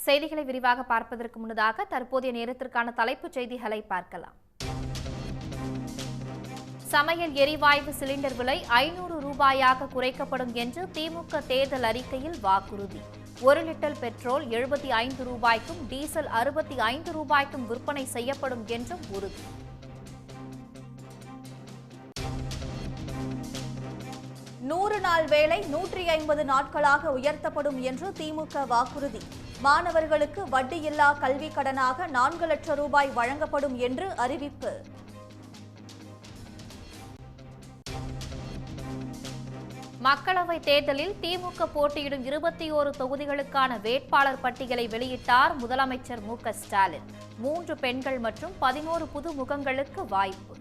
செய்திகளை விரிவாக பார்ப்பதற்கு முன்னதாக தற்போதைய நேரத்திற்கான தலைப்புச் செய்திகளை பார்க்கலாம். சமையல் எரிவாயு சிலிண்டர் விலை 500 ரூபாயாக குறைக்கப்படும் என்று திமுக தேர்தல் அறிக்கையில் வாக்குறுதி. 1 லிட்டர் பெட்ரோல் 75 ரூபாய்க்கும் டீசல் 65 ரூபாய்க்கும் விற்பனை செய்யப்படும் என்றும் உறுதி. நூறு நாள் வேலை 150 நாட்களாக உயர்த்தப்படும் என்று திமுக வாக்குறுதி. மாணவர்களுக்கு வட்டியில்லா கல்வி கடனாக 4 லட்சம் ரூபாய் வழங்கப்படும் என்று அறிவிப்பு. மக்களவைத் தேர்தலில் திமுக போட்டியிடும் 21 தொகுதிகளுக்கான வேட்பாளர் பட்டியலை வெளியிட்டார் முதலமைச்சர் மு.க.ஸ்டாலின். 3 பெண்கள் மற்றும் 11 புது முகங்களுக்கு வாய்ப்பு.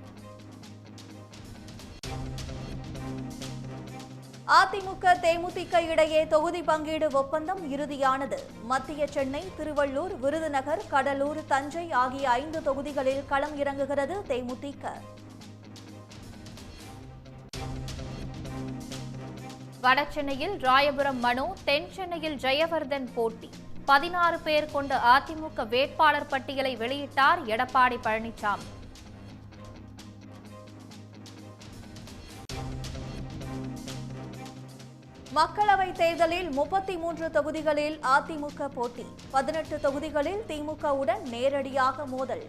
அதிமுக தேமுதிக இடையே தொகுதி பங்கீடு ஒப்பந்தம் இறுதியானது. மத்திய சென்னை, திருவள்ளூர், விருதுநகர், கடலூர், தஞ்சை ஆகிய 5 தொகுதிகளில் களம் இறங்குகிறது தேமுதிக. வடசென்னையில் ராயபுரம் மனோ, தென் சென்னையில் ஜெயவர்தன் போட்டி. 16 பேர் கொண்ட அதிமுக வேட்பாளர் பட்டியலை வெளியிட்டார் எடப்பாடி பழனிசாமி. மக்களவைத் தேர்தலில் 33 தொகுதிகளில் அதிமுக போட்டி. 18 தொகுதிகளில் திமுகவுடன் நேரடியாக மோதல்.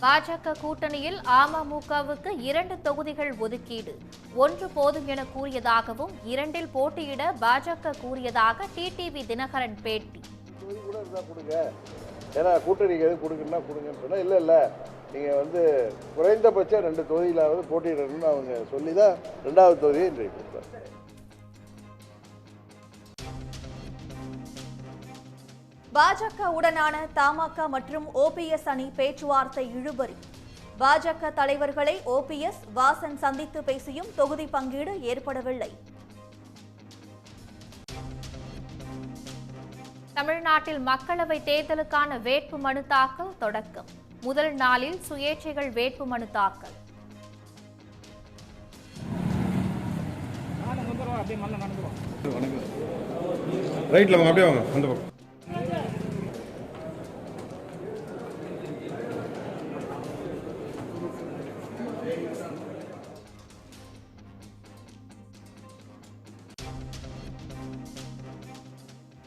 பாஜக கூட்டணியில் அமமுகவுக்கு 2 தொகுதிகள் ஒதுக்கீடு. 1 போதும் என கூறியதாகவும் 2இல் போட்டியிட பாஜக கூறியதாக டிடிவி தினகரன் பேட்டி. கூட்டணிக்கு எது கொடுக்குன்னா கொடுங்கன்னு சொன்னா இல்ல நீங்க குறைந்தபட்சம் 2 தொகுதியிலாவது போட்டியிடணும்னு அவங்க சொல்லிதான் 2வது தொகுதியை இன்றைக்கு கொடுத்தாங்க. பாஜக உடனான தமாக மற்றும் ஓபிஎஸ் அணி பேச்சுவார்த்தை இழுபறி. பாஜக தலைவர்களை ஓபிஎஸ், வாசன் சந்தித்து பேசியும் தொகுதி பங்கீடு ஏற்படவில்லை. தமிழ்நாட்டில் மக்களவைத் தேர்தலுக்கான வேட்புமனு தாக்கல் தொடக்கம். முதல் நாளில் சுயேட்சைகள் வேட்புமனு தாக்கல்.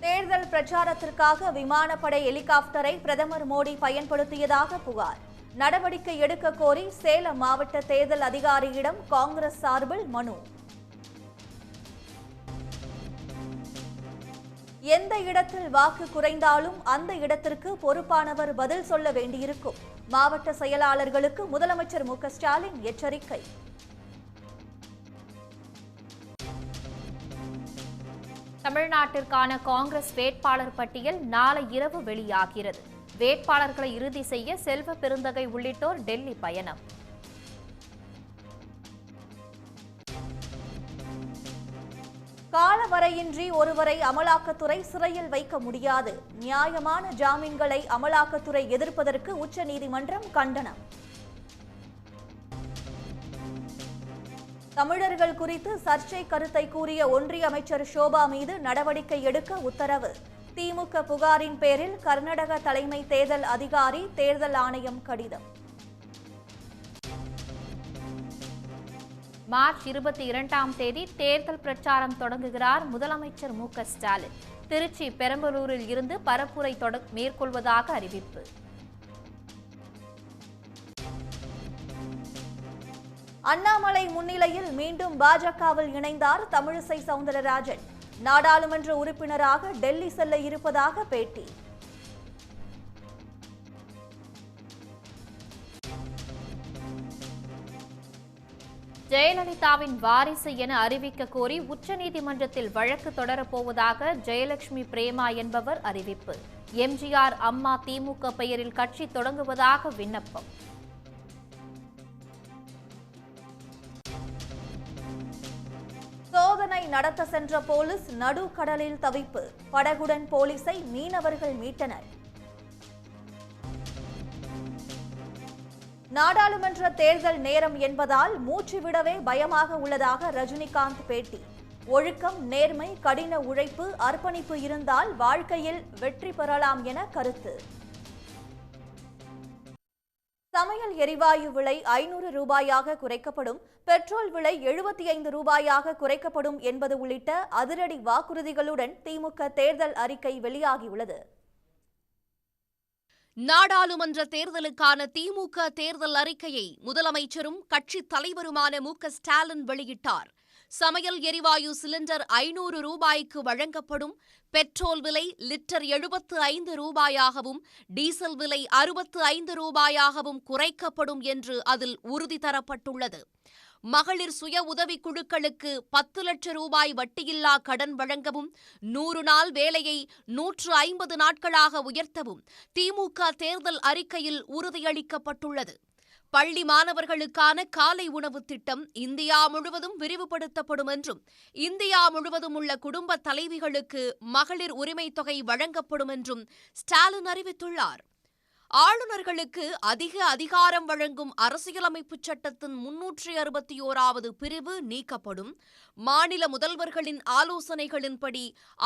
தேர்தல் பிரச்சாரத்திற்காக விமானப்படை ஹெலிகாப்டரை பிரதமர் மோடி பயன்படுத்தியதாக புகார். நடவடிக்கை எடுக்க கோரி சேலம் மாவட்ட தேர்தல் அதிகாரியிடம் காங்கிரஸ் சார்பில் மனு. எந்த இடத்தில் வாக்கு குறைந்தாலும் அந்த இடத்திற்கு பொறுப்பானவர் பதில் சொல்ல வேண்டியிருக்கும். மாவட்ட செயலாளர்களுக்கு முதலமைச்சர் மு.க.ஸ்டாலின் எச்சரிக்கை. தமிழ்நாட்டிற்கான காங்கிரஸ் வேட்பாளர் பட்டியல் நாளை இரவு வெளியாகிறது. வேட்பாளர்களை இறுதி செய்ய செல்வ பெருந்தகை உள்ளிட்டோர் டெல்லி பயணம். காலவரையின்றி ஒருவரை அமலாக்கத்துறை சிறையில் வைக்க முடியாது. நியாயமான ஜாமீன்களை அமலாக்கத்துறை எதிர்ப்பதற்கு உச்சநீதிமன்றம் கண்டனம். தமிழர்கள் குறித்து சர்ச்சை கருத்தை கூறிய ஒன்றிய அமைச்சர் ஷோபா மீது நடவடிக்கை எடுக்க உத்தரவு. திமுக புகாரின் பேரில் கர்நாடக தலைமை தேர்தல் அதிகாரி தேர்தல் ஆணையம் கடிதம். மார்ச் 22ஆம் தேதி தேர்தல் பிரச்சாரம் தொடங்குகிறார் முதலமைச்சர் மு.க.ஸ்டாலின். திருச்சி, பெரம்பலூரில் இருந்து பரப்புரை மேற்கொள்வதாக அறிவிப்பு. அண்ணாமலை முன்னிலையில் மீண்டும் பாஜகவில் இணைந்தார் தமிழிசை சவுந்தரராஜன். நாடாளுமன்ற உறுப்பினராக டெல்லி செல்ல இருப்பதாக பேட்டி. ஜெயலலிதாவின் வாரிசு என அறிவிக்க கோரி உச்சநீதிமன்றத்தில் வழக்கு தொடரப்போவதாக ஜெயலட்சுமி பிரேமா என்பவர் அறிவிப்பு. எம்ஜிஆர், அம்மா, திமுக பெயரில் கட்சி தொடங்குவதாக விண்ணப்பம். சோதனை நடத்த சென்ற போலீஸ் நடுக்கடலில் தவிப்பு. படகுடன் போலீசை மீனவர்கள் மீட்டனர். நாடாளுமன்ற தேர்தல் நேரம் என்பதால் மூச்சு விடவே பயமாக உள்ளதாக ரஜினிகாந்த் பேட்டி. ஒழுக்கம், நேர்மை, கடின உழைப்பு, அர்ப்பணிப்பு இருந்தால் வாழ்க்கையில் வெற்றி பெறலாம் என கருத்து. சமையல் எரிவாயு விலை 500 ரூபாயாக குறைக்கப்படும், பெட்ரோல் விலை 75 ரூபாயாக குறைக்கப்படும் என்பது உள்ளிட்ட அதிரடி வாக்குறுதிகளுடன் திமுக தேர்தல் அறிக்கை வெளியாகியுள்ளது. நாடாளுமன்ற தேர்தலுக்கான திமுக தேர்தல் அறிக்கையை முதலமைச்சரும் கட்சித் தலைவருமான மு.க. ஸ்டாலின் வெளியிட்டார். சமையல் எரிவாயு சிலிண்டர் 500 ரூபாய்க்கு வழங்கப்படும், பெட்ரோல் விலை லிட்டர் 75 ரூபாயாகவும், டீசல் விலை 65 ரூபாயாகவும் குறைக்கப்படும் என்று அதில் உறுதி தரப்பட்டுள்ளது. மகளிர் சுய உதவிக் குழுக்களுக்கு 10 லட்சம் ரூபாய் வட்டியில்லா கடன் வழங்கவும், 100 நாள் வேலையை 150 நாட்களாக உயர்த்தவும் திமுக தேர்தல் அறிக்கையில் உறுதியளிக்கப்பட்டுள்ளது. பள்ளி மாணவர்களுக்கான காலை உணவு திட்டம் இந்தியா முழுவதும் விரிவுபடுத்தப்படும் என்றும், இந்தியா முழுவதும் உள்ள குடும்ப தலைவிகளுக்கு மகளிர் உரிமைத் தொகை வழங்கப்படும் என்றும் ஸ்டாலின் அறிவித்துள்ளார். ஆளுநர்களுக்கு அதிக அதிகாரம் வழங்கும் அரசியலமைப்புச் சட்டத்தின் 361வது பிரிவு நீக்கப்படும். மாநில முதல்வர்களின் ஆலோசனைகளின்படி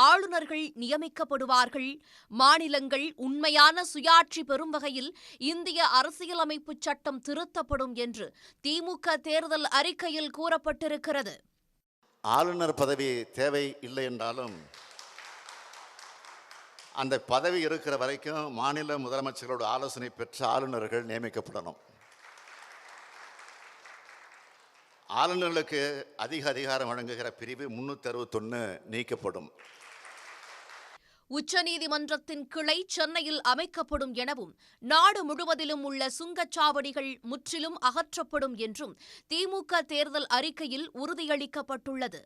ஆளுநர்கள் நியமிக்கப்படுவார்கள். மாநிலங்கள் உண்மையான சுயாட்சி பெறும் வகையில் இந்திய அரசியலமைப்புச் சட்டம் திருத்தப்படும் என்று திமுக தேர்தல் அறிக்கையில் கூறப்பட்டிருக்கிறது. ஆளுநர் பதவி தேவை இல்லை என்றாலும் அந்த பதவி இருக்கிற வரைக்கும் மாநில முதலமைச்சர்களோட ஆலோசனை பெற்ற ஆளுநர்கள் நியமிக்கப்படணும். ஆளுநர்களுக்கு அதிக அதிகாரம் வழங்குகிற பிரிவு 361 நீக்கப்படும். உச்சநீதிமன்றத்தின் கிளை சென்னையில் அமைக்கப்படும் எனவும், நாடு முழுவதிலும் உள்ள சுங்கச்சாவடிகள் முற்றிலும் அகற்றப்படும் என்றும் திமுக தேர்தல் அறிக்கையில் உறுதியளிக்கப்பட்டுள்ளது.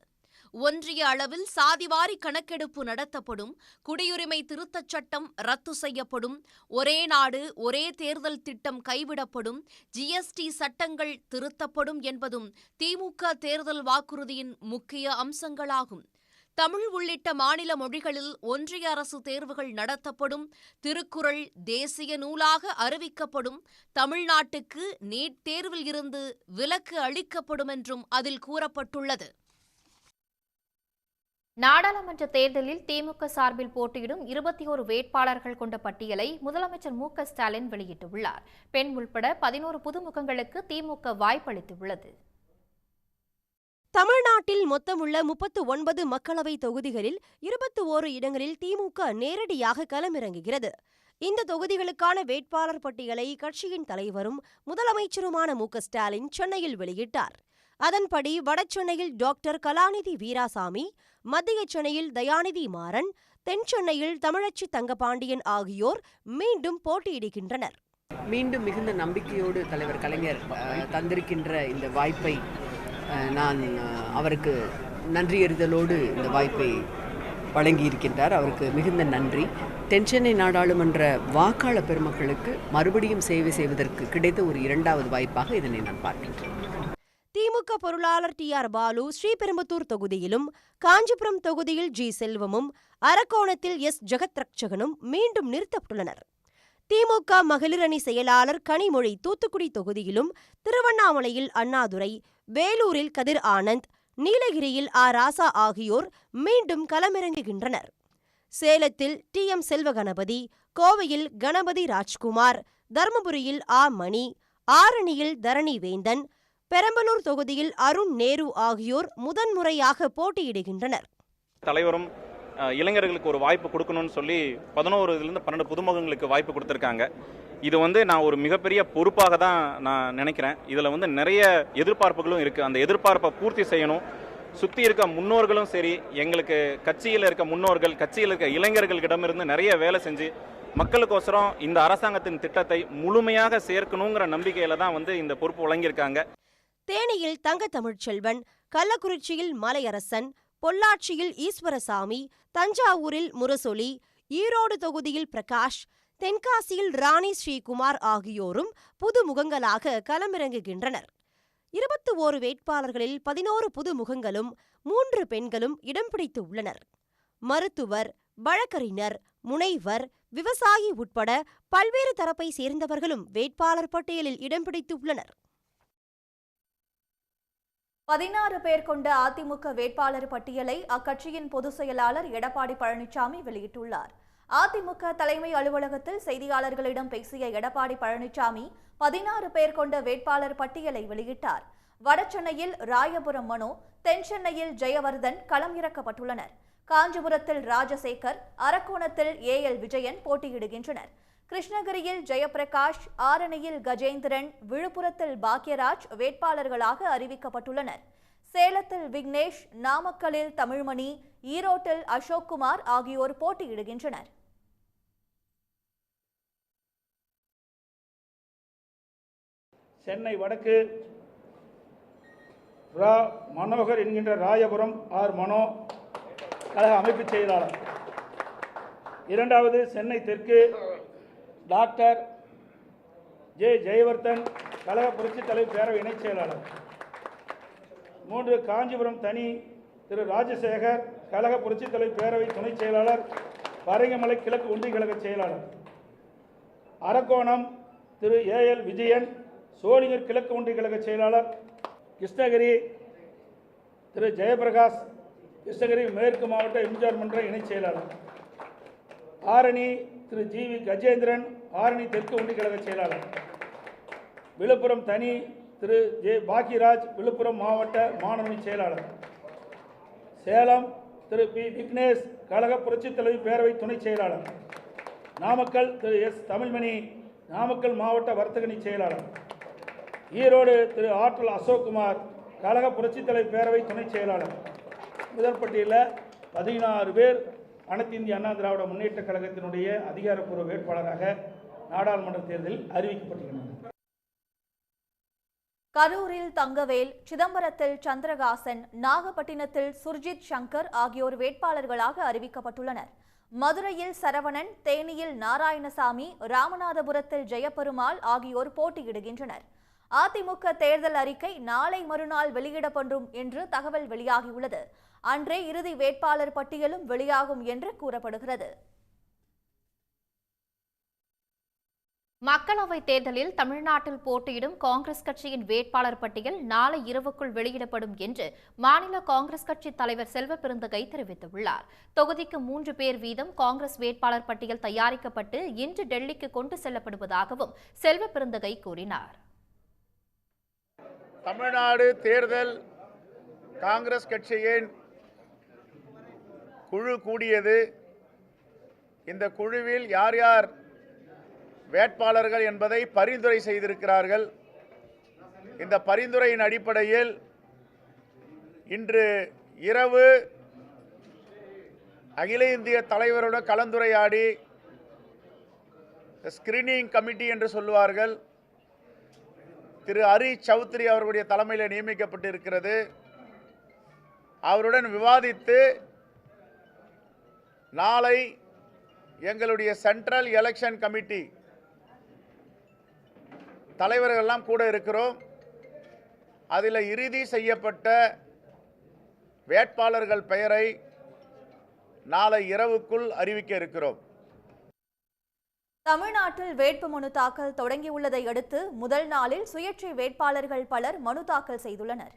ஒன்றிய அளவில் சாதிவாரி கணக்கெடுப்பு நடத்தப்படும். குடியுரிமை திருத்தச் சட்டம் ரத்து செய்யப்படும். ஒரே நாடு ஒரே தேர்தல் திட்டம் கைவிடப்படும். ஜிஎஸ்டி சட்டங்கள் திருத்தப்படும் என்பதும் திமுக தேர்தல் வாக்குறுதியின் முக்கிய அம்சங்களாகும். தமிழ் உள்ளிட்ட மாநில மொழிகளில் ஒன்றிய அரசு தேர்வுகள் நடத்தப்படும். திருக்குறள் தேசிய நூலாக அறிவிக்கப்படும். தமிழ்நாட்டுக்கு நீட் தேர்வில் இருந்து விலக்கு அளிக்கப்படும் என்றும் அதில் கூறப்பட்டுள்ளது. நாடாளுமன்ற தேர்தலில் திமுக சார்பில் போட்டியிடும் 21 வேட்பாளர்கள் கொண்ட பட்டியலை முதலமைச்சர் மு.க. ஸ்டாலின் வெளியிட்டுள்ளார். பெண் உள்பட 11 புதுமுகங்களுக்கு திமுக வாய்ப்பளித்துள்ளது. தமிழ்நாட்டில் மொத்தமுள்ள 39 மக்களவை தொகுதிகளில் 21 இடங்களில் திமுக நேரடியாக களமிறங்குகிறது. இந்த தொகுதிகளுக்கான வேட்பாளர் பட்டியலை கட்சியின் தலைவரும் முதலமைச்சருமான மு.க. ஸ்டாலின் சென்னையில் வெளியிட்டார். அதன்படி வடசென்னையில் டாக்டர் கலாநிதி வீராசாமி, மத்திய சென்னையில் தயாநிதி மாறன், தென் சென்னையில் தமிழச்சி தங்கபாண்டியன் ஆகியோர் மீண்டும் போட்டியிடுகின்றனர். மீண்டும் மிகுந்த நம்பிக்கையோடு தலைவர் கலைஞர் தந்திருக்கின்ற இந்த வாய்ப்பை நான் அவருக்கு நன்றியறிதலோடு இந்த வாய்ப்பை வழங்கியிருக்கின்றார். அவருக்கு மிகுந்த நன்றி. தென்சென்னை நாடாளுமன்ற வாக்காளர் பெருமக்களுக்கு மறுபடியும் சேவை செய்வதற்கு கிடைத்த ஒரு 2வது வாய்ப்பாக இதனை நான் பார்க்கின்றேன். திமுக பொருளாளர் டி.ஆர். பாலு ஸ்ரீபெரும்புதூர் தொகுதியிலும், காஞ்சிபுரம் தொகுதியில் ஜி. செல்வமும், அரக்கோணத்தில் எஸ். ஜெகத்ரட்சகனும் மீண்டும் நிறுத்தப்பட்டுள்ளனர். திமுக மகளிர் அணி செயலாளர் கனிமொழி தூத்துக்குடி தொகுதியிலும், திருவண்ணாமலையில் அண்ணாதுரை, வேலூரில் கதிர் ஆனந்த், நீலகிரியில் ஆ. ராசா ஆகியோர் மீண்டும் களமிறங்குகின்றனர். சேலத்தில் டி.எம். செல்வகணபதி, கோவையில் கணபதி ராஜ்குமார், தர்மபுரியில் ஆ. மணி, ஆரணியில் தரணி வேந்தன், பெரம்பலூர் தொகுதியில் அருண் நேரு ஆகியோர் முதன்முறையாக போட்டியிடுகின்றனர். தலைவரும் இளைஞர்களுக்கு ஒரு வாய்ப்பு கொடுக்கணும்னு சொல்லி 11 12 புதுமுகங்களுக்கு வாய்ப்பு கொடுத்துருக்காங்க. இது நான் ஒரு மிகப்பெரிய பொறுப்பாக தான் நான் நினைக்கிறேன். இதில் நிறைய எதிர்பார்ப்புகளும் இருக்குது. அந்த எதிர்பார்ப்பை பூர்த்தி செய்யணும். சுற்றி இருக்க முன்னோர்களும் சரி, எங்களுக்கு கட்சியில் இருக்க முன்னோர்கள், கட்சியில் இருக்க இளைஞர்களிடமிருந்து நிறைய வேலை செஞ்சு மக்களுக்கோசரம் இந்த அரசாங்கத்தின் திட்டத்தை முழுமையாக சேர்க்கணுங்கிற நம்பிக்கையில் தான் இந்த பொறுப்பு வழங்கியிருக்காங்க. தேனியில் தங்க தமிழ்ச்செல்வன், கள்ளக்குறிச்சியில் மலையரசன், பொள்ளாச்சியில் ஈஸ்வரசாமி, தஞ்சாவூரில் முரசொலி, ஈரோடு தொகுதியில் பிரகாஷ், தென்காசியில் ராணி ஸ்ரீகுமார் ஆகியோரும் புதுமுகங்களாக களமிறங்குகின்றனர். 21 வேட்பாளர்களில் 11 புதுமுகங்களும் 3 பெண்களும் இடம் பிடித்து உள்ளனர். மருத்துவர், வழக்கறிஞர், முனைவர், விவசாயி உட்பட பல்வேறு தரப்பை சேர்ந்தவர்களும் வேட்பாளர் பட்டியலில் இடம் பிடித்துள்ளனர். 16 பேர் கொண்ட அதிமுக வேட்பாளர் பட்டியலை அக்கட்சியின் பொதுச் செயலாளர் எடப்பாடி பழனிசாமி வெளியிட்டுள்ளார். அதிமுக தலைமை அலுவலகத்தில் செய்தியாளர்களிடம் பேசிய எடப்பாடி பழனிசாமி 16 பேர் கொண்ட வேட்பாளர் பட்டியலை வெளியிட்டார். வடசென்னையில் ராயபுரம் மனோ, தென்சென்னையில் ஜெயவர்தன் களம் இறக்கப்பட்டுள்ளனர். காஞ்சிபுரத்தில் ராஜசேகர், அரக்கோணத்தில் AL விஜயன் போட்டியிடுகின்றனர். கிருஷ்ணகிரியில் ஜெயபிரகாஷ், ஆரணியில் கஜேந்திரன், விழுப்புரத்தில் பாக்யராஜ் வேட்பாளர்களாக அறிவிக்கப்பட்டுள்ளனர். சேலத்தில் விக்னேஷ், நாமக்கலில் தமிழ்மணி, ஈரோட்டில் அசோக்குமார் ஆகியோர் போட்டியிடுகின்றனர். சென்னை வடக்கு ரா மனோகர் என்கின்ற ராயபுரம் ஆர் மனோ கழக அமைப்பு செயலாளர். இரண்டாவது சென்னை தெற்கு டாக்டர் ஜெயவர்தன் கழக புரட்சித் தலைவர் பேரவை இணைச் செயலாளர். 3 காஞ்சிபுரம் தனி திரு ராஜசேகர் கழக புரட்சித் தலைவர் பேரவை துணைச் செயலாளர், பரங்கிமலை கிழக்கு ஒன்றிய கழக செயலாளர். அரக்கோணம் திரு AL விஜயன் சோழிங்கர் கிழக்கு ஒன்றிய கழக செயலாளர். கிருஷ்ணகிரி திரு ஜெயபிரகாஷ் கிருஷ்ணகிரி மேற்கு மாவட்ட எம்ஜிஆர் மன்ற இணைச் செயலாளர். ஆரணி திரு GV கஜேந்திரன் ஆரணி தெற்கு ஒன்றிய கழக செயலாளர். விழுப்புரம் தனி திரு பாக்யராஜ் விழுப்புரம் மாவட்ட மாணவணி செயலாளர். சேலம் திரு P விக்னேஷ் கழக புரட்சித் தலைவர் பேரவை துணை செயலாளர். நாமக்கல் திரு S தமிழ்மணி நாமக்கல் மாவட்ட வர்த்தகணி செயலாளர். ஈரோடு திரு ஆற்றல் அசோக்குமார் கழக புரட்சித் தலைவர் பேரவை துணை செயலாளர். முதற்பட்டியலில் 16 பேர் அனைத்து இந்திய அண்ணா திராவிட முன்னேற்ற கழகத்தினுடைய அதிகாரப்பூர்வ வேட்பாளராக நாடாளுமன்ற தேர்தலில் அறிவிக்கப்பட்டுள்ளனர். கரூரில் தங்கவேல், சிதம்பரத்தில் சந்திரகாசன், நாகப்பட்டினத்தில் சுர்ஜித் சங்கர் ஆகியோர் வேட்பாளர்களாக அறிவிக்கப்பட்டுள்ளனர். மதுரையில் சரவணன், தேனியில் நாராயணசாமி, ராமநாதபுரத்தில் ஜெயபெருமாள் ஆகியோர் போட்டியிடுகின்றனர். அதிமுக தேர்தல் அறிக்கை நாளை மறுநாள் வெளியிடப்படும் என்று தகவல் வெளியாகியுள்ளது. அன்றே இறுதி வேட்பாளர் பட்டியலும் வெளியாகும் என்று கூறப்படுகிறது. மக்களவைத் தேர்தலில் தமிழ்நாட்டில் போட்டியிடும் காங்கிரஸ் கட்சியின் வேட்பாளர் பட்டியல் நாளை இரவுக்குள் வெளியிடப்படும் என்று மாநில காங்கிரஸ் கட்சி தலைவர் செல்வ பெருந்தகை தெரிவித்துள்ளார். தொகுதிக்கு 3 பேர் வீதம் காங்கிரஸ் வேட்பாளர் பட்டியல் தயாரிக்கப்பட்டு இன்று டெல்லிக்கு கொண்டு செல்லப்படுவதாகவும் செல்வ பெருந்தகை கூறினார். தமிழ்நாடு தேர்தல் காங்கிரஸ் கட்சியின் குழு கூடியது. இந்த குழுவில் யார் யார் வேட்பாளர்கள் என்பதை பரிந்துரை செய்திருக்கிறார்கள். இந்த பரிந்துரையின் அடிப்படையில் இன்று இரவு அகில இந்திய தலைவருடன் கலந்துரையாடி ஸ்கிரீனிங் கமிட்டி என்று சொல்லுவார்கள், திரு ஹரீஷ் சௌத்ரி அவர்களுடைய தலைமையில் நியமிக்கப்பட்டிருக்கிறது. அவருடன் விவாதித்து நாளை எங்களுடைய சென்ட்ரல் எலெக்ஷன் கமிட்டி தலைவர்களெல்லாம் கூட இருக்கிறோம். அதில் இறுதி செய்யப்பட்ட வேட்பாளர்கள் பெயரை நாளை இரவுக்குள் அறிவிக்க இருக்கிறோம். தமிழ்நாட்டில் வேட்புமனு தாக்கல் தொடங்கியுள்ளதை அடுத்து முதல் நாளில் சுயேட்சை வேட்பாளர்கள் பலர் மனு தாக்கல் செய்துள்ளனர்.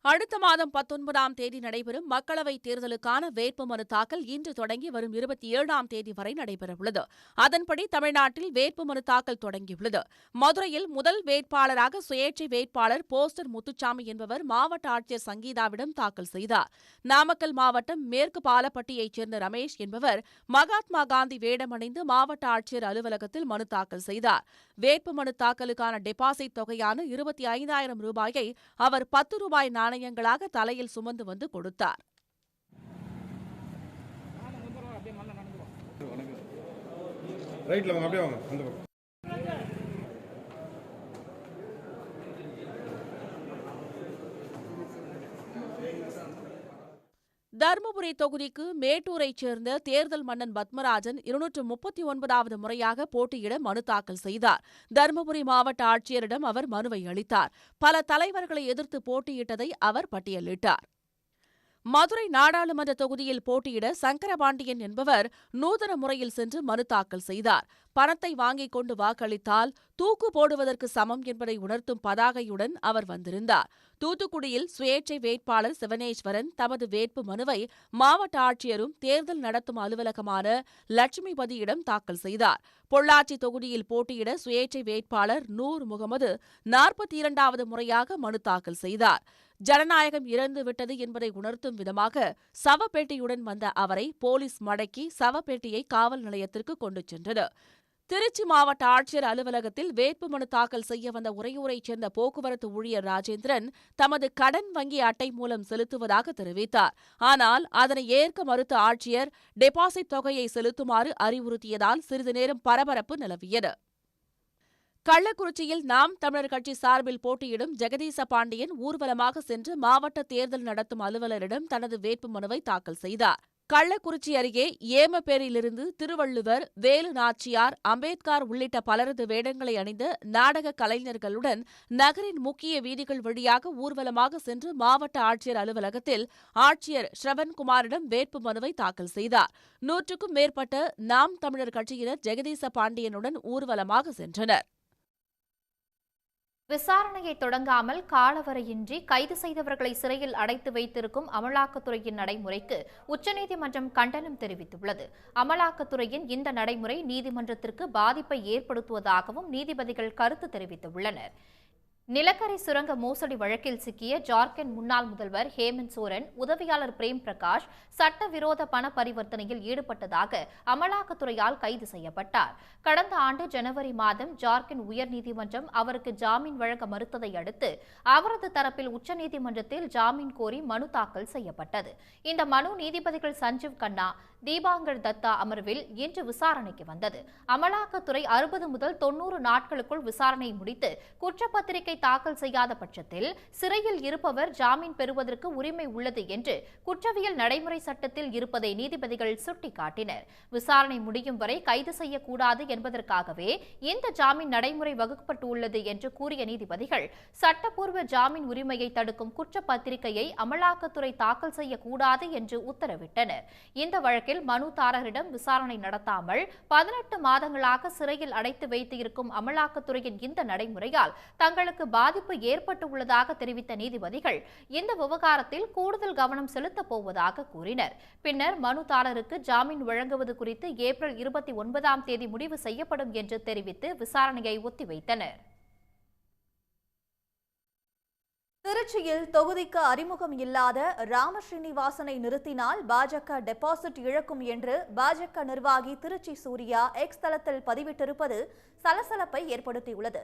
அடுத்த மாதம் 19ஆம் தேதி நடைபெறும் மக்களவைத் தேர்தலுக்கான வேட்புமனு தாக்கல் இன்று தொடங்கி வரும் 27ஆம் தேதி வரை நடைபெறவுள்ளது. அதன்படி தமிழ்நாட்டில் வேட்புமனு தாக்கல் தொடங்கியுள்ளது. மதுரையில் முதல் வேட்பாளராக சுயேட்சை வேட்பாளர் போஸ்டர் முத்துச்சாமி என்பவர் மாவட்ட ஆட்சியர் சங்கீதாவிடம் தாக்கல் செய்தார். நாமக்கல் மாவட்டம் மேற்கு பாலப்பட்டியைச் சேர்ந்த ரமேஷ் என்பவர் மகாத்மா காந்தி வேடமணிந்து மாவட்ட ஆட்சியர் அலுவலகத்தில் மனு தாக்கல் செய்தார். வேட்புமனு தாக்கலுக்கான டெபாசிட் தொகையான 25,000 ரூபாயை அவர் 10 ரூபாய் நாணயங்களாக தலையில் சுமந்து வந்து கொடுத்தார். தருமபுரி தொகுதிக்கு மேட்டூரைச் சேர்ந்த தேர்தல் மன்னன் பத்மராஜன் 239வது முறையாக போட்டியிட மனு தாக்கல் செய்தார். தருமபுரி மாவட்ட ஆட்சியரிடம் அவர் மனுவை அளித்தார். பல தலைவர்களை எதிர்த்து போட்டியிட்டதை அவர் பட்டியலிட்டார். மதுரை நாடாளுமன்ற தொகுதியில் போட்டியிட சங்கரபாண்டியன் என்பவர் நூதன முறையில் சென்று மனு தாக்கல் செய்தார். பணத்தை வாங்கிக் கொண்டு வாக்களித்தால் தூக்கு போடுவதற்கு சமம் என்பதை உணர்த்தும் பதாகையுடன் அவர் வந்திருந்தார். தூத்துக்குடியில் சுயேட்சை வேட்பாளர் சிவனேஸ்வரன் தமது வேட்பு மனுவை மாவட்ட ஆட்சியரும் தேர்தல் நடத்தும் அலுவலகமான லட்சுமிபதியிடம் தாக்கல் செய்தார். பொள்ளாச்சி தொகுதியில் போட்டியிட சுயேட்சை வேட்பாளர் நூர் முகமது 42வது முறையாக மனு தாக்கல் செய்தார். ஜனநாயகம் இறந்துவிட்டது என்பதை உணர்த்தும் விதமாக சவப்பேட்டியுடன் வந்த அவரை போலீஸ் மடக்கி சவப்பேட்டியை காவல் நிலையத்திற்கு கொண்டு சென்றது. திருச்சி மாவட்ட ஆட்சியர் அலுவலகத்தில் வேட்புமனு தாக்கல் செய்ய வந்த உறையூரைச் சேர்ந்த போக்குவரத்து ஊழியர் ராஜேந்திரன் தமது கடன் வங்கி அட்டை மூலம் செலுத்துவதாக தெரிவித்தார். ஆனால் அதனை ஏற்க மறுத்த ஆட்சியர் டெபாசிட் தொகையை செலுத்துமாறு அறிவுறுத்தியதால் சிறிது நேரம் பரபரப்பு நிலவியது. கள்ளக்குறிச்சியில் நாம் தமிழர் கட்சி சார்பில் போட்டியிடும் ஜெகதீச பாண்டியன் ஊர்வலமாக சென்று மாவட்ட தேர்தல் நடத்தும் அலுவலரிடம் தனது வேட்புமனுவை தாக்கல் செய்தார். கள்ளக்குறிச்சி அருகே ஏமப்பேரிலிருந்து திருவள்ளுவர், வேலு நாச்சியார், அம்பேத்கர் உள்ளிட்ட பலரது வேடங்களை அணிந்த நாடக கலைஞர்களுடன் நகரின் முக்கிய வீதிகள் வழியாக ஊர்வலமாக சென்று மாவட்ட ஆட்சியர் அலுவலகத்தில் ஆட்சியர் ஸ்ரவன்குமாரிடம் வேட்புமனுவை தாக்கல் செய்தார். 100க்கும் மேற்பட்ட நாம் தமிழர் கட்சியினர் ஜெகதீச பாண்டியனுடன் ஊர்வலமாக சென்றனர். விசாரணையை தொடங்காமல் காலவரையின்றி கைது செய்தவர்களை சிறையில் அடைத்து வைத்திருக்கும் அமலாக்கத்துறையின் நடைமுறைக்கு உச்சநீதிமன்றம் கண்டனம் தெரிவித்துள்ளது. அமலாக்கத்துறையின் இந்த நடைமுறை நீதிமன்றத்திற்கு பாதிப்பை ஏற்படுத்துவதாகவும் நீதிபதிகள் கருத்து தெரிவித்துள்ளனர். நிலக்கரி சுரங்க மோசடி வழக்கில் சிக்கிய ஜார்க்கண்ட் முன்னாள் முதல்வர் ஹேமந்த் சோரன் உதவியாளர் பிரேம் பிரகாஷ் சட்டவிரோத பண பரிவர்த்தனையில் ஈடுபட்டதாக அமலாக்கத்துறையால் கைது செய்யப்பட்டார். கடந்த ஆண்டு ஜனவரி மாதம் ஜார்க்கண்ட் உயர்நீதிமன்றம் அவருக்கு ஜாமீன் வழங்க மறுத்ததை அடுத்து அவரது தரப்பில் உச்சநீதிமன்றத்தில் ஜாமீன் கோரி மனு தாக்கல் செய்யப்பட்டது. இந்த மனு நீதிபதிகள் சஞ்சீவ் கண்ணா, தீபாங்கர் தத்தா அமர்வில் இன்று விசாரணைக்கு வந்தது. அமலாக்கத்துறை 60 முதல் 90 நாட்களுக்குள் விசாரணை முடித்து குற்றப்பத்திரிகை தாக்கல் செய்யாத பட்சத்தில் சிறையில் இருப்பவர் ஜாமீன் பெறுவதற்கு உரிமை உள்ளது என்று குற்றவியல் நடைமுறை சட்டத்தில் இருப்பதை நீதிபதிகள் சுட்டிக்காட்டினர். விசாரணை முடியும் வரை கைது செய்யக்கூடாது என்பதற்காகவே இந்த ஜாமீன் நடைமுறை வகுக்கப்பட்டுள்ளது என்று கூறிய நீதிபதிகள் சட்டப்பூர்வ ஜாமீன் உரிமையை தடுக்கும் குற்றப்பத்திரிகையை அமலாக்கத்துறை தாக்கல் செய்யக்கூடாது என்று உத்தரவிட்டனர். இந்த வழக்கில் மனுதாரரிடம் விசாரணை நடத்தாமல் 18 மாதங்களாக சிறையில் அடைத்து வைத்து இருக்கும் அமலாக்கத்துறையின் இந்த நடைமுறையால் தங்களுக்கு பாதிப்பு ஏற்பட்டுள்ளதாக தெரிவித்த நீதிபதிகள் இந்த விவகாரத்தில் கூடுதல் கவனம் செலுத்தப் போவதாக கூறினர். பின்னர் மனுதாரருக்கு ஜாமீன் வழங்குவது குறித்து ஏப்ரல் 29ஆம் தேதி முடிவு செய்யப்படும் என்று தெரிவித்து விசாரணையை ஒத்திவைத்தனர். திருச்சியில் தொகுதிக்கு அறிமுகம் இல்லாத ராமஸ்ரீனிவாசனை நிறுத்தினால் பாஜக டெபாசிட் இழக்கும் என்று பாஜக நிர்வாகி திருச்சி சூர்யா எக்ஸ் தளத்தில் பதிவிட்டிருப்பது சலசலப்பை ஏற்படுத்தியுள்ளது.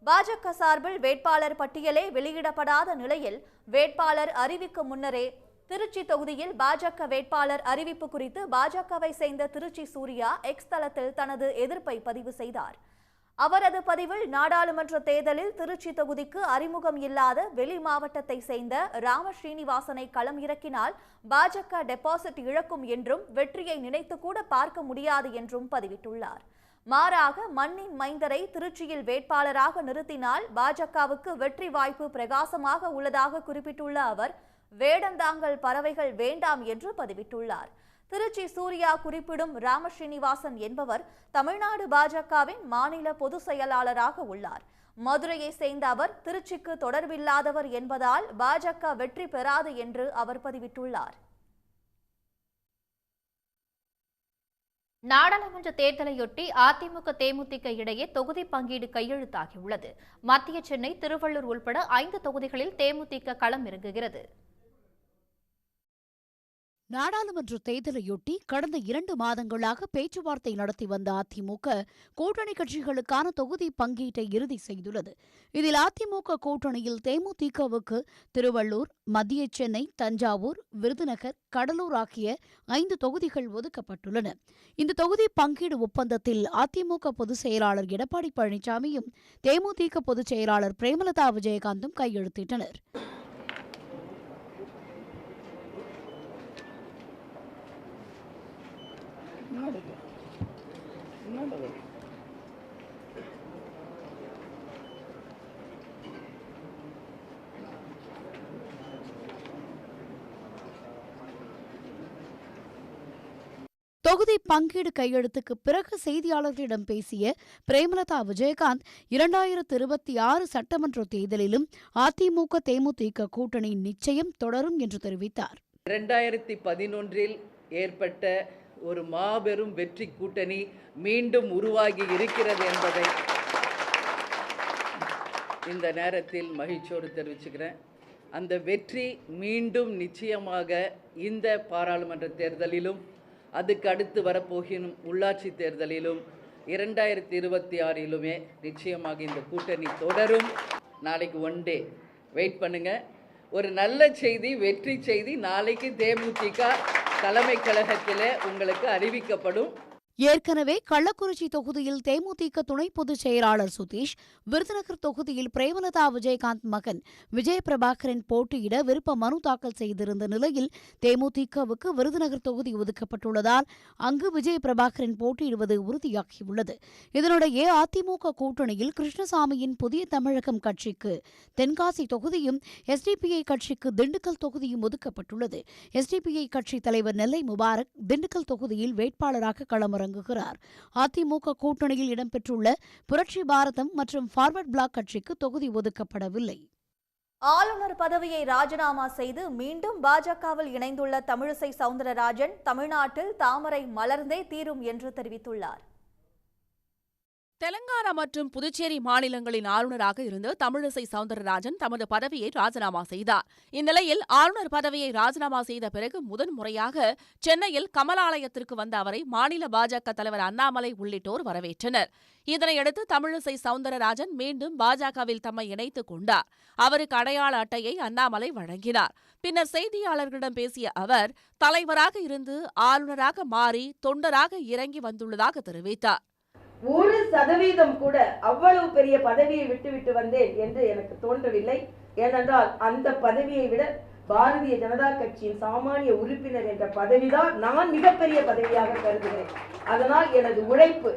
பாஜக சார்பில் வேட்பாளர் பட்டியலே வெளியிடப்படாத நிலையில் வேட்பாளர் அறிவிக்கும் முன்னரே திருச்சி தொகுதியில் பாஜக வேட்பாளர் அறிவிப்பு குறித்து பாஜகவை சேர்ந்த திருச்சி சூர்யா எக்ஸ் தளத்தில் தனது எதிர்ப்பை பதிவு செய்தார். அவரது பதிவில் நாடாளுமன்ற தேர்தலில் திருச்சி தொகுதிக்கு அறிமுகம் இல்லாத வெளி மாவட்டத்தை சேர்ந்த ராமஸ்ரீனிவாசனை களம் இறக்கினால் பாஜக டெபாசிட் இழக்கும் என்றும் வெற்றியை நினைத்து கூட பார்க்க முடியாது என்றும் பதிவிட்டுள்ளார். மாறாக மண்ணின் மைந்தரை திருச்சியில் வேட்பாளராக நிறுத்தினால் பாஜகவுக்கு வெற்றி வாய்ப்பு பிரகாசமாக உள்ளதாக குறிப்பிட்டுள்ள அவர் வேடந்தாங்கல் பறவைகள் வேண்டாம் என்று பதிவிட்டுள்ளார். திருச்சி சூர்யா குறிப்பிடும் ராமஸ்ரீனிவாசன் என்பவர் தமிழ்நாடு பாஜகவின் மாநில பொதுச் செயலாளராக உள்ளார். மதுரையை சேர்ந்த அவர் திருச்சிக்கு தொடர்பில்லாதவர் என்பதால் பாஜக வெற்றி பெறாது என்று அவர் பதிவிட்டுள்ளார். நாடாளுமன்ற தேர்தலையொட்டி அதிமுக தேமுதிக இடையே தொகுதி பங்கீடு கையெழுத்தாகியுள்ளது. மத்திய சென்னை, திருவள்ளூர் உள்பட 5 தொகுதிகளில் தேமுதிக களம் இறங்குகிறது. நாடாளுமன்ற தேர்தலையொட்டி கடந்த 2 மாதங்களாக பேச்சுவார்த்தை நடத்தி வந்த அதிமுக கூட்டணி கட்சிகளுக்கான தொகுதி பங்கீட்டை இறுதி செய்துள்ளது. இதில் அதிமுக கூட்டணியில் தேமுதிகவுக்கு திருவள்ளூர், மத்திய சென்னை, தஞ்சாவூர், விருதுநகர், கடலூர் ஆகிய 5 தொகுதிகள் ஒதுக்கப்பட்டுள்ளன. இந்த தொகுதி பங்கீடு ஒப்பந்தத்தில் அதிமுக பொதுச் செயலாளர் எடப்பாடி பழனிசாமியும் தேமுதிக பொதுச் செயலாளர் பிரேமலதா விஜயகாந்தும் கையெழுத்திட்டனர். தொகுதி பங்கீடு கையெழுத்துக்கு பிறகு செய்தியாளர்களிடம் பேசிய பிரேமலதா விஜயகாந்த் 2026 சட்டமன்ற தேர்தலிலும் அதிமுக தேமுதிக கூட்டணி நிச்சயம் தொடரும் என்று தெரிவித்தார். 2011 ஏற்பட்ட ஒரு மாபெரும் வெற்றி கூட்டணி மீண்டும் உருவாகி இருக்கிறது என்பதை இந்த நேரத்தில் மகிழ்ச்சியோடு தெரிவிச்சுக்கிறேன். அந்த வெற்றி மீண்டும் நிச்சயமாக இந்த பாராளுமன்ற தேர்தலிலும் அதுக்கு அடுத்து வரப்போகிற உள்ளாட்சி தேர்தலிலும் 2026 நிச்சயமாக இந்த கூட்டணி தொடரும். நாளைக்கு ஒன் டே வெயிட் பண்ணுங்க. ஒரு நல்ல செய்தி, வெற்றி செய்தி நாளைக்கு தேமுதிக தலைமை கழகத்தில் உங்களுக்கு அறிவிக்கப்படும். ஏற்கனவே கள்ளக்குறிச்சி தொகுதியில் தேமுதிக துணை பொதுச் செயலாளர் சுதீஷ், விருதுநகர் தொகுதியில் பிரேமலதா விஜயகாந்த் மகன் விஜய பிரபாகரன் போட்டியிட விருப்ப மனு தாக்கல் செய்திருந்த நிலையில் தேமுதிகவுக்கு விருதுநகர் தொகுதி ஒதுக்கப்பட்டுள்ளதால் அங்கு விஜய பிரபாகரன் போட்டியிடுவது உறுதியாகியுள்ளது. இதனிடையே அதிமுக கூட்டணியில் கிருஷ்ணசாமியின் புதிய தமிழகம் கட்சிக்கு தென்காசி தொகுதியும், எஸ்டிபிஐ கட்சிக்கு திண்டுக்கல் தொகுதியும் ஒதுக்கப்பட்டுள்ளது. எஸ்டிபிஐ கட்சி தலைவர் நெல்லை முபாரக் திண்டுக்கல் தொகுதியில் வேட்பாளராக களமிறங்குகிறார். அதிமுக கூட்டணியில் இடம்பெற்றுள்ள புரட்சி பாரதம் மற்றும் ஃபார்வர்ட் பிளாக் கட்சிக்கு தொகுதி ஒதுக்கப்படவில்லை. ஆளுநர் பதவியை ராஜினாமா செய்து மீண்டும் பாஜகவில் இணைந்துள்ள தமிழிசை சவுந்தரராஜன் தமிழ்நாட்டில் தாமரை மலர்ந்தே தீரும் என்று தெரிவித்துள்ளார். தெலங்கானா மற்றும் புதுச்சேரி மாநிலங்களின் ஆளுநராக இருந்து தமிழிசை சவுந்தரராஜன் தமது பதவியை ராஜினாமா செய்தார். இந்நிலையில் ஆளுநர் பதவியை ராஜினாமா செய்த பிறகு முதன்முறையாக சென்னையில் கமலாலயத்திற்கு வந்த அவரை மாநில பாஜக தலைவர் அண்ணாமலை உள்ளிட்டோர் வரவேற்றனர். இதனையடுத்து தமிழிசை சவுந்தரராஜன் மீண்டும் பாஜகவில் தம்மை இணைத்துக் கொண்டார். அவருக்கு அடையாள அட்டையை அண்ணாமலை வழங்கினார். பின்னர் செய்தியாளர்களிடம் பேசிய அவர் தலைவராக இருந்து ஆளுநராக மாறி தொண்டராக இறங்கி வந்துள்ளதாக தெரிவித்தார். 1% கூட அவ்வளவு பெரிய பதவியை விட்டுவிட்டு வந்தேன் என்று எனக்கு தோன்றவில்லை. ஏனென்றால் அந்த பதவியை விட பாரதிய ஜனதா கட்சியின் சாமானிய உறுப்பினர் என்ற பதவிதான் நான் மிகப்பெரிய பதவியாக கருதுகிறேன். அதனால் எனது உழைப்பு,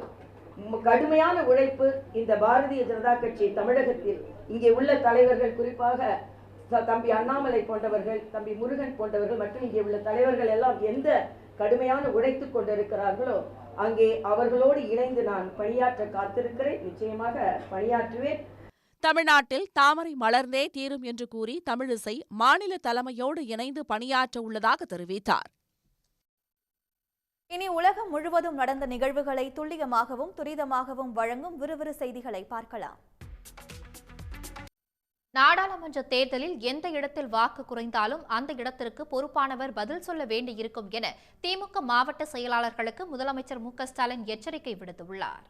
கடுமையான உழைப்பு, இந்த பாரதிய ஜனதா கட்சி தமிழகத்தில் இங்கே உள்ள தலைவர்கள், குறிப்பாக தம்பி அண்ணாமலை போன்றவர்கள், தம்பி முருகன் போன்றவர்கள் மற்றும் இங்கே உள்ள தலைவர்கள் எல்லாம் எந்த கடுமையான உழைத்துக் கொண்டிருக்கிறார்களோ அங்கே அவர்களோடு இணைந்து நான் பணியாற்ற காத்திருக்கிறேன். நிச்சயமாக பணியாற்றுவேன். தமிழ்நாட்டில் தாமரை மலர்ந்தே தீரும் என்று கூறி தமிழிசை மாநில தலைமையோடு இணைந்து பணியாற்ற உள்ளதாக தெரிவித்தார். இனி உலகம் முழுவதும் நடந்த நிகழ்வுகளை துல்லியமாகவும் துரிதமாகவும் வழங்கும் விறுவிறு செய்திகளை பார்க்கலாம். நாடாளுமன்ற தேர்தலில் எந்த இடத்தில் வாக்கு குறைந்தாலும் அந்த இடத்திற்கு பொறுப்பானவர் பதில் சொல்ல வேண்டியிருக்கும் என திமுக மாவட்ட செயலாளர்களுக்கு முதலமைச்சர் மு.க.ஸ்டாலின் எச்சரிக்கை விடுத்துள்ளார்.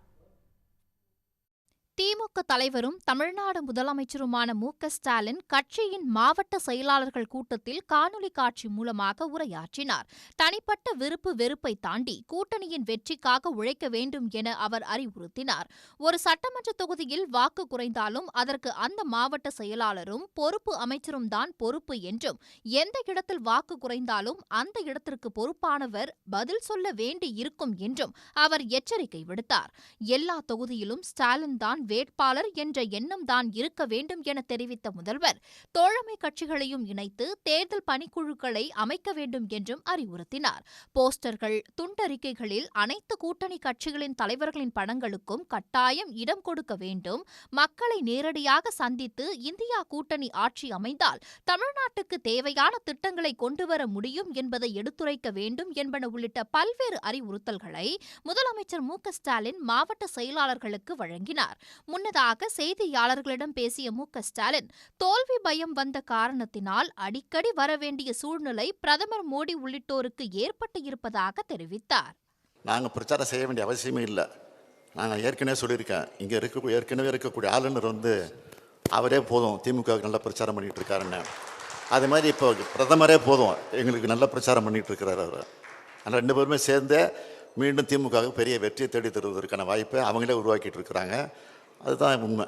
திமுக தலைவரும் தமிழ்நாடு முதலமைச்சருமான மு.க.ஸ்டாலின் கட்சியின் மாவட்ட செயலாளர்கள் கூட்டத்தில் காணொலி காட்சி மூலமாக உரையாற்றினார். தனிப்பட்ட விருப்பு வெறுப்பை தாண்டி கூட்டணியின் வெற்றிக்காக உழைக்க வேண்டும் என அவர் அறிவுறுத்தினார். ஒரு சட்டமன்ற தொகுதியில் வாக்கு குறைந்தாலும் அதற்கு அந்த மாவட்ட செயலாளரும் பொறுப்பு அமைச்சரும் தான் பொறுப்பு என்றும், எந்த இடத்தில் வாக்கு குறைந்தாலும் அந்த இடத்திற்கு பொறுப்பானவர் பதில் சொல்ல வேண்டி இருக்கும் என்றும் அவர் எச்சரிக்கை விடுத்தார். எல்லா தொகுதியிலும் ஸ்டாலின் தான் வேட்பாளர் என்ற எண்ணம் தான் இருக்க வேண்டும் என தெரிவித்த முதல்வர், தோழமை கட்சிகளையும் இணைத்து தேர்தல் பணிக்குழுக்களை அமைக்க வேண்டும் என்றும் அறிவுறுத்தினார். போஸ்டர்கள், துண்டறிக்கைகளில் அனைத்து கூட்டணி கட்சிகளின் தலைவர்களின் படங்களுக்கும் கட்டாயம் இடம் கொடுக்க வேண்டும். மக்களை நேரடியாக சந்தித்து இந்தியா கூட்டணி ஆட்சி அமைந்தால் தமிழ்நாட்டுக்கு தேவையான திட்டங்களை கொண்டுவர முடியும் என்பதை எடுத்துரைக்க வேண்டும் என்பன உள்ளிட்ட பல்வேறு அறிவுறுத்தல்களை முதலமைச்சர் மு.க.ஸ்டாலின் மாவட்ட செயலாளர்களுக்கு வழங்கினார். முன்னதாக செய்தியாளர்களிடம் பேசிய மு.க.ஸ்டாலின், தோல்வி பயம் வந்த காரணத்தினால் அடிக்கடி வரவேண்டிய சூழ்நிலை பிரதமர் மோடி உள்ளிட்டோருக்கு ஏற்பட்டு இருப்பதாக தெரிவித்தார். நாங்கள் பிரச்சாரம் செய்ய வேண்டிய அவசியமே இல்லை. நாங்கள் ஏற்கனவே சொல்லியிருக்கேன், இங்கே ஏற்கனவே இருக்கக்கூடிய ஆளுநர் அவரே போதும், திமுகவுக்கு நல்ல பிரச்சாரம் பண்ணிட்டு இருக்காருன்னு. அதே மாதிரி இப்போ பிரதமரே போதும், எங்களுக்கு நல்ல பிரச்சாரம் பண்ணிட்டு இருக்கிறார் அவர். அதனால் 2 பேருமே சேர்ந்து மீண்டும் திமுகவுக்கு பெரிய வெற்றியை தேடி தருவதற்கான வாய்ப்பை அவங்களே உருவாக்கிட்டு இருக்கிறாங்க. அதுதான் உண்மை.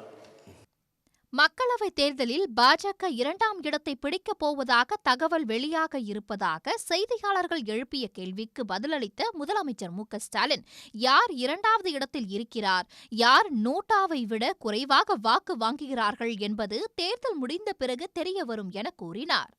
மக்களவைத் தேர்தலில் பாஜக 2ஆம் இடத்தை பிடிக்கப் போவதாக தகவல் வெளியாக இருப்பதாக செய்தியாளர்கள் எழுப்பிய கேள்விக்கு பதிலளித்த முதலமைச்சர் மு.க.ஸ்டாலின், யார் 2வது இடத்தில் இருக்கிறார், யார் நோட்டாவை விட குறைவாக வாக்கு வாங்குகிறார்கள் என்பது தேர்தல் முடிந்த பிறகு தெரியவரும் என கூறினார்.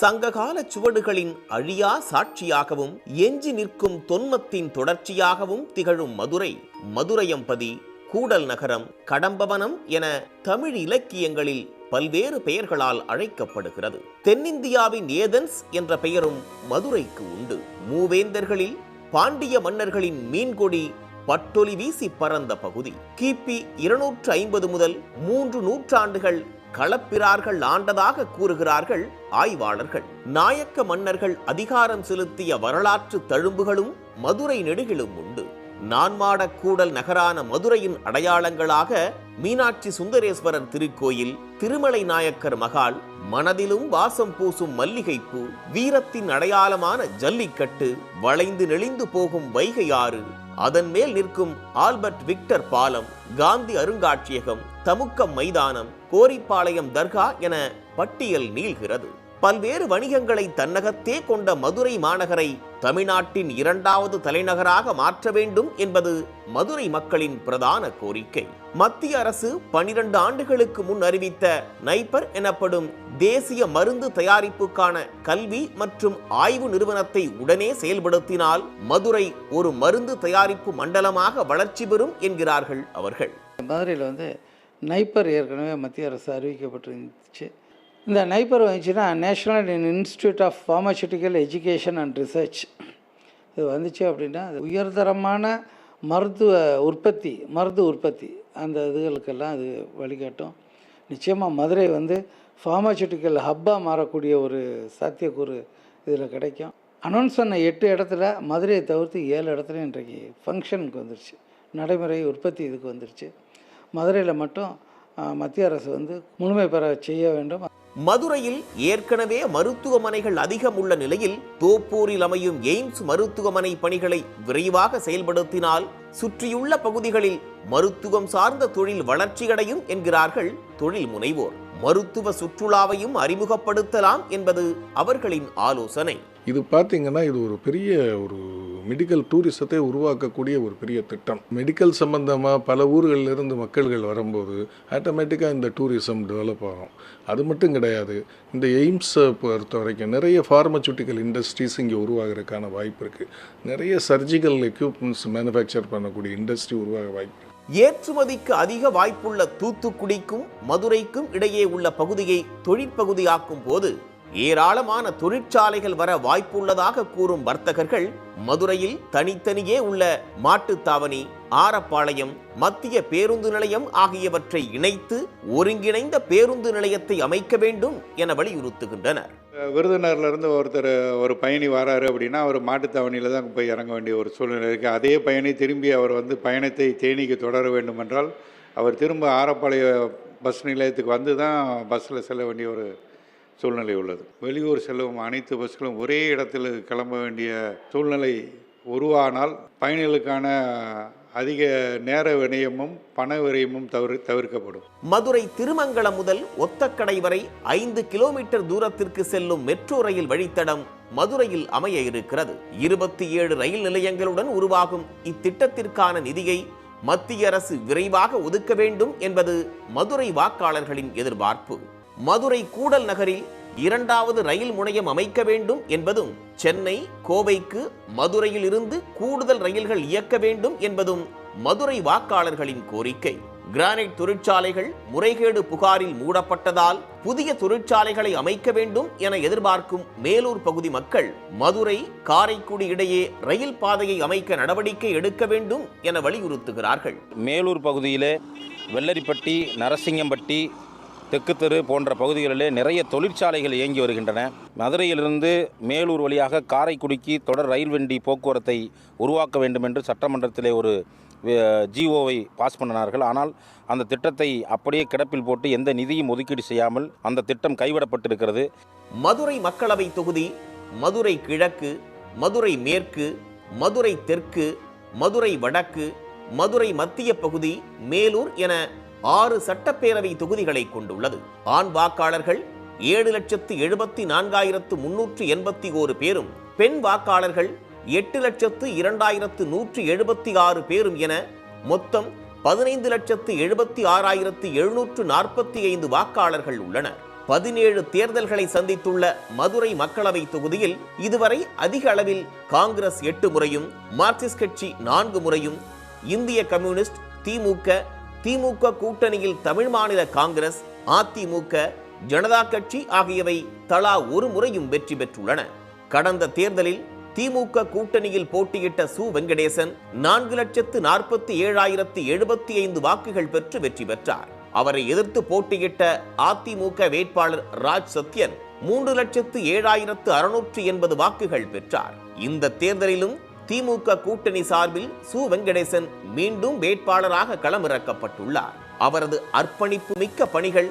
சங்ககால சுவடுகளின் அழியா சாட்சியாகவும் எஞ்சி நிற்கும் தொன்மத்தின் தொடர்ச்சியாகவும் திகழும் மதுரை, மதுரையம்பதி, கூடல் நகரம், கடம்பவனம் என தமிழ் இலக்கியங்களில் பல்வேறு பெயர்களால் அழைக்கப்படுகிறது. தென்னிந்தியாவின் ஏதென்ஸ் என்ற பெயரும் மதுரைக்கு உண்டு. மூவேந்தர்களில் பாண்டிய மன்னர்களின் மீன்கொடி பட்டொலி வீசி பறந்த பகுதி. கிபி 250 முதல் 3 நூற்றாண்டுகள் களப்பிரார்கள் ஆண்டதாக கூறுகிறார்கள் ஆய்வாளர்கள். நாயக்க மன்னர்கள் அதிகாரம் செலுத்திய வரலாற்று தழும்புகளும் மதுரை நெடுகிலும் உண்டு. நான்மாட கூடல் நகரான மதுரையின் அடையாளங்களாக மீனாட்சி சுந்தரேஸ்வரர் திருக்கோயில், திருமலை நாயக்கர் மகால், மனதிலும் வாசம் பூசும் மல்லிகைப்பூ, வீரத்தின் அடையாளமான ஜல்லிக்கட்டு, வளைந்து நெளிந்து போகும் வைகை ஆறு, அதன் மேல் நிற்கும் ஆல்பர்ட் விக்டர் பாலம், காந்தி அருங்காட்சியகம், தமுக்கம் மைதானம், கோரிப்பாளையம் தர்கா என பட்டியல் நீள்கிறது. பல்வேறு வணிகங்களை தன்னகத்தே கொண்ட மதுரை மாநகரை தமிழ்நாட்டின் 2வது தலைநகராக மாற்ற வேண்டும் என்பது மதுரை மக்களின் பிரதான கோரிக்கை. மத்திய அரசு 12 ஆண்டுகளுக்கு முன் அறிவித்த நைப்பர் எனப்படும் தேசிய மருந்து தயாரிப்புக்கான கல்வி மற்றும் ஆய்வு நிறுவனத்தை உடனே செயல்படுத்தினால் மதுரை ஒரு மருந்து தயாரிப்பு மண்டலமாக வளர்ச்சி பெறும் என்கிறார்கள் அவர்கள். மதுரையில் நைப்பர் ஏற்கனவே மத்திய அரசு அறிவிக்கப்பட்டிருந்துச்சு. இந்த நைப்பர் வந்துச்சுன்னா national institute of pharmaceutical education and research. இது வந்துச்சு அப்படின்னா அது உயர்தரமான மருந்து உற்பத்தி அந்த இதுகளுக்கெல்லாம் அது வழிகாட்டும். நிச்சயமாக மதுரை ஃபார்மசூட்டிக்கல் ஹப்பாக மாறக்கூடிய ஒரு சாத்தியக்கூறு இதில் கிடைக்கும். அனௌன்ஸ் பண்ண 8 இடத்துல மதுரையை தவிர்த்து 7 இடத்துல இன்றைக்கு ஃபங்க்ஷனுக்கு வந்துருச்சு, நடைமுறை உற்பத்தி இதுக்கு வந்துருச்சு. மதுரையில் மட்டும் மத்திய அரசு முழுமை பெற செய்ய வேண்டும். மதுரையில் ஏற்கனவே மருத்துவமனைகள் அதிகம் உள்ள நிலையில் தோப்பூரில் அமையும் எய்ம்ஸ் மருத்துவமனை பணிகளை விரைவாக செயல்படுத்தினால் சுற்றியுள்ள பகுதிகளில் மருத்துவம் சார்ந்த தொழில் வளர்ச்சியடையும் என்கிறார்கள் தொழில் முனைவோர். மருத்துவ சுற்றுலாவையும் அறிமுகப்படுத்தலாம் என்பது அவர்களின் ஆலோசனை. இது பார்த்தீங்கன்னா இது ஒரு பெரிய மெடிக்கல் டூரிசத்தை உருவாக்கக்கூடிய ஒரு பெரிய திட்டம். மெடிக்கல் சம்பந்தமாக பல ஊர்களிலிருந்து மக்கள்கள் வரும்போது ஆட்டோமேட்டிக்காக இந்த டூரிசம் டெவலப் ஆகும். அது மட்டும் கிடையாது, இந்த எய்ம்ஸை பொறுத்த வரைக்கும் நிறைய ஃபார்மசூட்டிக்கல் இண்டஸ்ட்ரீஸ் இங்கே உருவாகிறதுக்கான வாய்ப்பு இருக்குது. நிறைய சர்ஜிக்கல் எக்யூப்மெண்ட்ஸ் மேனுஃபேக்சர் பண்ணக்கூடிய இண்டஸ்ட்ரி உருவாக வாய்ப்பு. ஏற்றுமதிக்கு அதிக வாய்ப்புள்ள தூத்துக்குடிக்கும் மதுரைக்கும் இடையே உள்ள பகுதியை தொழிற்பகுதியாக்கும் போது ஏராளமான தொழிற்சாலைகள் வர வாய்ப்புள்ளதாக கூறும் வர்த்தகர்கள் மதுரையில் தனித்தனியே உள்ள மாட்டுத்தாவணி, ஆரப்பாளையம், மத்திய பேருந்து நிலையம் ஆகியவற்றை இணைத்து ஒருங்கிணைந்த பேருந்து நிலையத்தை அமைக்க வேண்டும் என வலியுறுத்துகின்றனர். விருதுநகர்லேருந்து ஒரு பயணி வராரு அப்படின்னா அவர் மாட்டுத்தாவணியில் தான் போய் இறங்க வேண்டிய ஒரு சூழ்நிலை இருக்குது. அதே பயணி திரும்பி அவர் பயணத்தை தேனிக்கு தொடர வேண்டும் என்றால் அவர் திரும்ப ஆரப்பாளைய பஸ் நிலையத்துக்கு தான் பஸ்ஸில் செல்ல வேண்டிய ஒரு சூழ்நிலை உள்ளது. வெளியூர் செல்லும் அனைத்து பஸ்களும் ஒரே இடத்தில் கிளம்ப வேண்டிய சூழ்நிலை உருவானால் பயணிகளுக்கான அதிக நேர விரயமும் பண விரயமும் தவிர்க்கப்படும். மதுரை திருமங்கலம் முதல் ஒத்தக்கடை வரை 5 கிலோமீட்டர் தூரத்திற்கு செல்லும் மெட்ரோ ரயில் வழித்தடம் மதுரையில் அமைய இருக்கிறது. 27 ரயில் நிலையங்களுடன் உருவாகும் இத்திட்டத்திற்கான நிதியை மத்திய அரசு விரைவாக ஒதுக்க வேண்டும் என்பது மதுரை வாக்காளர்களின் எதிர்பார்ப்பு. மதுரை கூடல் நகரில் 2வது ரயில் முனையம் அமைக்க வேண்டும் என்பதும், சென்னை, கோவைக்கு மதுரையில் இருந்து கூடுதல் ரயில்கள் இயக்க வேண்டும் என்பதும் மதுரை வாக்காளர்களின் கோரிக்கை. கிரானைட் தொழிற்சாலைகள் முறைகேடு புகாரில் மூடப்பட்டதால் புதிய தொழிற்சாலைகளை அமைக்க வேண்டும் என எதிர்பார்க்கும் மேலூர் பகுதி மக்கள் மதுரை, காரைக்குடி இடையே ரயில் பாதையை அமைக்க நடவடிக்கை எடுக்க வேண்டும் என வலியுறுத்துகிறார்கள். மேலூர் பகுதியிலே வெள்ளரிப்பட்டி, நரசிங்கம்பட்டி, தெற்கு தெரு போன்ற பகுதிகளிலே நிறைய தொழிற்சாலைகள் இயங்கி வருகின்றன. மதுரையிலிருந்து மேலூர் வழியாக காரைக்குடிக்கு தொடர் ரயில் வண்டி போக்குவரத்தை உருவாக்க வேண்டும் என்று சட்டமன்றத்திலே ஒரு ஜிஓவை பாஸ் பண்ணினார்கள். ஆனால் அந்த திட்டத்தை அப்படியே கிடப்பில் போட்டு எந்த நிதியும் ஒதுக்கீடு செய்யாமல் அந்த திட்டம் கைவிடப்பட்டிருக்கிறது. மதுரை மக்களவை தொகுதி மதுரை கிழக்கு, மதுரை மேற்கு, மதுரை தெற்கு, மதுரை வடக்கு, மதுரை மத்திய பகுதி, மேலூர் என 6 சட்டப்பேரவை தொகுதிகளை கொண்டுள்ளது. ஆண் வாக்காளர்கள் 7,74,381 பேரும், பெண் வாக்காளர்கள் 8,02,176 பேரும் என மொத்தம் 15,76,745 வாக்காளர்கள் உள்ளனர். 17 தேர்தல்களை சந்தித்துள்ள மதுரை மக்களவை தொகுதியில் இதுவரை அதிக அளவில் காங்கிரஸ் 8 முறையும், மார்க்சிஸ்ட் கட்சி 4 முறையும், இந்திய கம்யூனிஸ்ட், திமுக கூட்டணியில் தமிழ் மாநில காங்கிரஸ், அதிமுக, ஜனதா கட்சி ஆகியவை தலா 1 முறையும் வெற்றி பெற்றுள்ளன. கடந்த தேர்தலில் திமுக கூட்டணியில் போட்டியிட்ட சு வெங்கடேசன் 4,47,075 வாக்குகள் பெற்று வெற்றி பெற்றார். அவரை எதிர்த்து போட்டியிட்ட அதிமுக வேட்பாளர் ராஜ் சத்யன் 3,07,680 வாக்குகள் பெற்றார். இந்த தேர்தலிலும் திமுக கூட்டணி சார்பில் சு வெங்கடேசன் மீண்டும் வேட்பாளராக களமிறக்கப்பட்டுள்ளார். அவரது அர்ப்பணிப்பு மிக்க பணிகள்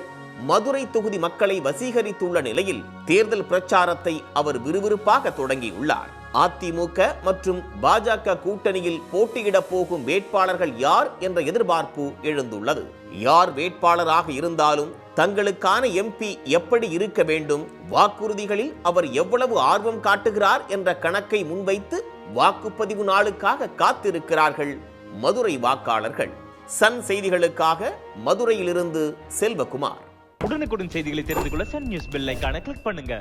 மதுரை தொகுதி மக்களை வசீகரித்துள்ள நிலையில் தேர்தல் பிரச்சாரத்தை அவர் விறுவிறுப்பாக தொடங்கியுள்ளார். அதிமுக மற்றும் பாஜக கூட்டணியில் போட்டியிட போகும் வேட்பாளர்கள் யார் என்ற எதிர்பார்ப்பு எழுந்துள்ளது. யார் வேட்பாளராக இருந்தாலும் தங்களுக்கான எம்பி எப்படி இருக்க வேண்டும், வாக்குறுதிகளில் அவர் எவ்வளவு ஆர்வம் காட்டுகிறார் என்ற கணக்கை முன்வைத்து வாக்குப்பதிவு நாளுக்காக காத்திருக்கிறார்கள் மதுரை வாக்காளர்கள். சன் செய்திகளுக்காக மதுரையிலிருந்து செல்வகுமார். உடனுக்குடன் செய்திகளை தெரிந்து கொள்ள சன் நியூஸ் பெல் ஐகானை கிளிக் பண்ணுங்க.